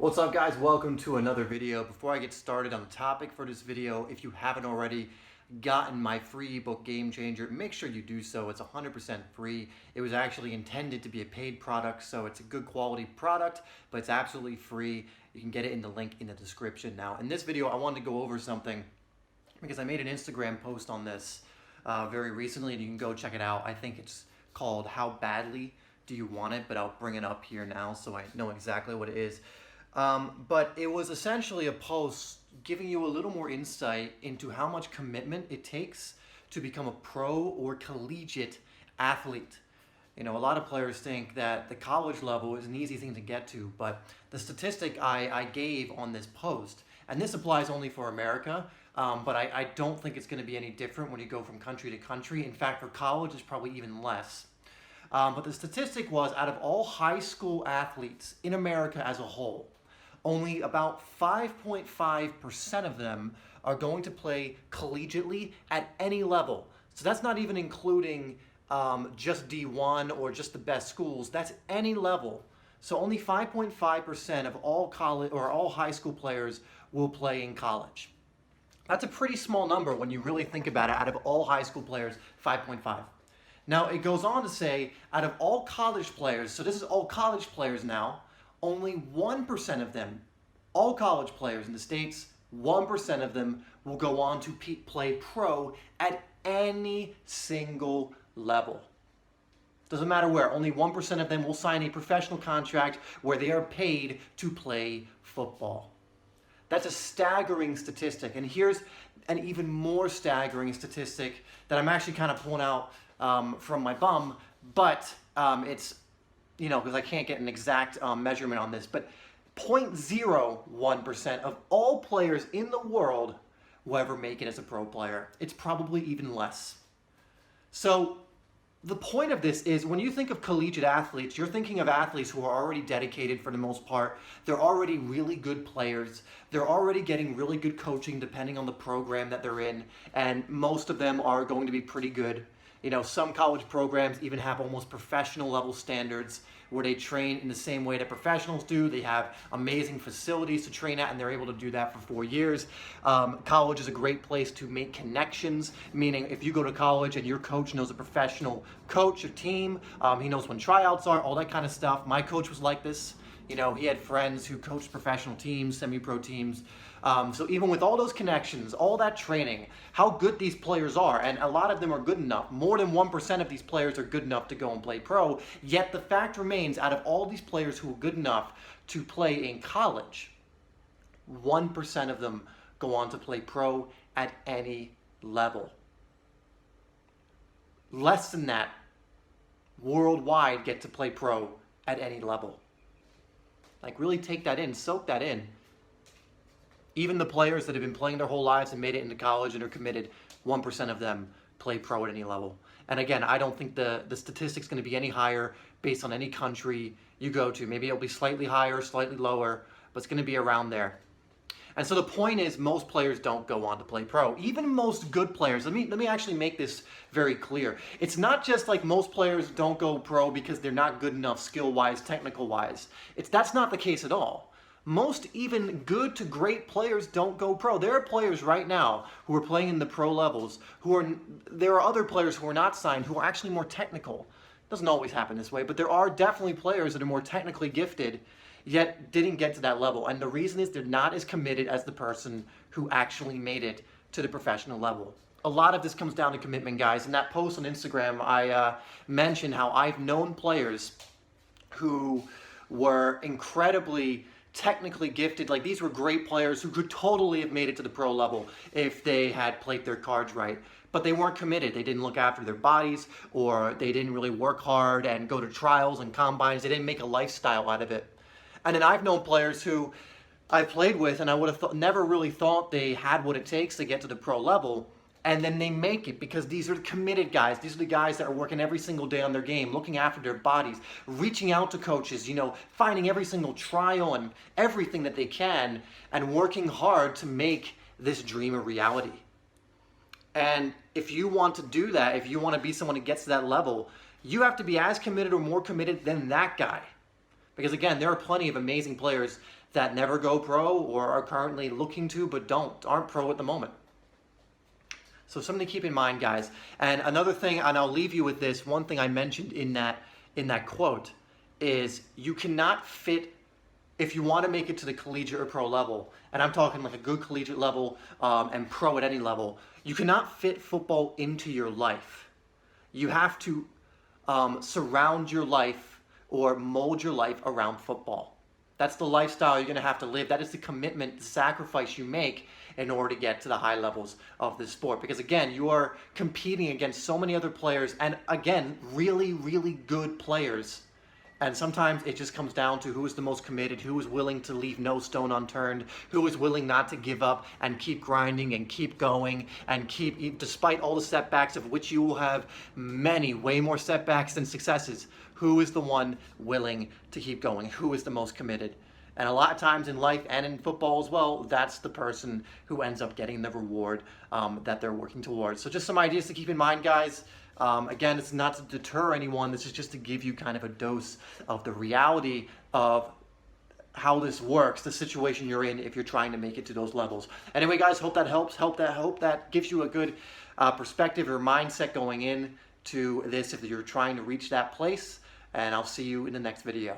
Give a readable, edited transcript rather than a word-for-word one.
What's up, guys? Welcome to another video. Before I get started on the topic for this video, if you haven't already gotten my free ebook Game Changer, make sure you do so. It's 100% free. It was actually intended to be a paid product, so it's a good quality product, but it's absolutely free. You can get it in the link in the description. Now, in this video, I wanted to go over something because I made an Instagram post on this very recently, and you can go check it out. I think it's called How Badly Do You Want It? But I'll bring it up here now so I know exactly what it is. But it was essentially a post giving you a little more insight into how much commitment it takes to become a pro or collegiate athlete. You know, a lot of players think that the college level is an easy thing to get to, but the statistic I gave on this post, and this applies only for America, but I don't think it's going to be any different when you go from country to country. In fact, for college, it's probably even less. But the statistic was, out of all high school athletes in America as a whole, only about 5.5% of them are going to play collegiately at any level. So that's not even including just D1 or just the best schools. That's any level. So only 5.5% of all college or all high school players will play in college. That's a pretty small number when you really think about it. Out of all high school players, 5.5. Now, it goes on to say, out of all college players, so this is all college players now, only 1% of them, all college players in the States, 1% of them will go on to play pro at any single level. Doesn't matter where, only 1% of them will sign a professional contract where they are paid to play football. That's a staggering statistic, and here's an even more staggering statistic that I'm actually kind of pulling out from my bum, but it's, you know, because I can't get an exact measurement on this, but 0.01% of all players in the world will ever make it as a pro player. It's probably even less. So the point of this is, when you think of collegiate athletes, you're thinking of athletes who are already dedicated for the most part. They're already really good players. They're already getting really good coaching depending on the program that they're in, and most of them are going to be pretty good. You know, some college programs even have almost professional level standards where they train in the same way that professionals do. They have amazing facilities to train at, and they're able to do that for 4 years. College is a great place to make connections, meaning if you go to college and your coach knows a professional coach or team, he knows when tryouts are, all that kind of stuff. My coach was like this. You know, he had friends who coached professional teams, semi-pro teams. So even with all those connections, all that training, how good these players are, and a lot of them are good enough. More than 1% of these players are good enough to go and play pro. Yet the fact remains, out of all these players who are good enough to play in college, 1% of them go on to play pro at any level. Less than that worldwide get to play pro at any level. Like, really take that in, soak that in. Even the players that have been playing their whole lives and made it into college and are committed, 1% of them play pro at any level. And again, I don't think the statistic's going to be any higher based on any country you go to. Maybe it'll be slightly higher, slightly lower, but it's going to be around there. And so the point is, most players don't go on to play pro. Even most good players, let me actually make this very clear. It's not just like most players don't go pro because they're not good enough skill-wise, technical-wise. That's not the case at all. Most even good to great players don't go pro. There are players right now who are playing in the pro levels there are other players who are not signed who are actually more technical. It doesn't always happen this way, but there are definitely players that are more technically gifted yet didn't get to that level. And the reason is they're not as committed as the person who actually made it to the professional level. A lot of this comes down to commitment, guys. In that post on Instagram, I mentioned how I've known players who were incredibly technically gifted. Like, these were great players who could totally have made it to the pro level if they had played their cards right. But they weren't committed. They didn't look after their bodies, or they didn't really work hard and go to trials and combines. They didn't make a lifestyle out of it. And then I've known players who I played with, and I would have never really thought they had what it takes to get to the pro level, and then they make it because these are committed guys. These are the guys that are working every single day on their game, looking after their bodies, reaching out to coaches, you know, finding every single trial and everything that they can, and working hard to make this dream a reality. And if you want to do that, if you want to be someone who gets to that level, you have to be as committed or more committed than that guy. Because again, there are plenty of amazing players that never go pro or are currently looking to but aren't pro at the moment. So something to keep in mind, guys. And another thing, and I'll leave you with this, one thing I mentioned in that quote is you cannot fit, if you want to make it to the collegiate or pro level, and I'm talking like a good collegiate level and pro at any level, you cannot fit football into your life. You have to surround your life or mold your life around football. That's the lifestyle you're going to have to live. That is the commitment, the sacrifice you make in order to get to the high levels of this sport. Because again, you are competing against so many other players, and again, really, really good players. And sometimes it just comes down to who is the most committed, who is willing to leave no stone unturned, who is willing not to give up and keep grinding and keep going and keep, despite all the setbacks, of which you will have many, way more setbacks than successes. Who is the one willing to keep going? Who is the most committed? And a lot of times in life and in football as well, that's the person who ends up getting the reward that they're working towards. So just some ideas to keep in mind, guys. Again, it's not to deter anyone. This is just to give you kind of a dose of the reality of how this works, the situation you're in if you're trying to make it to those levels. Anyway, guys, hope that helps. Hope that gives you a good perspective or mindset going in to this if you're trying to reach that place. And I'll see you in the next video.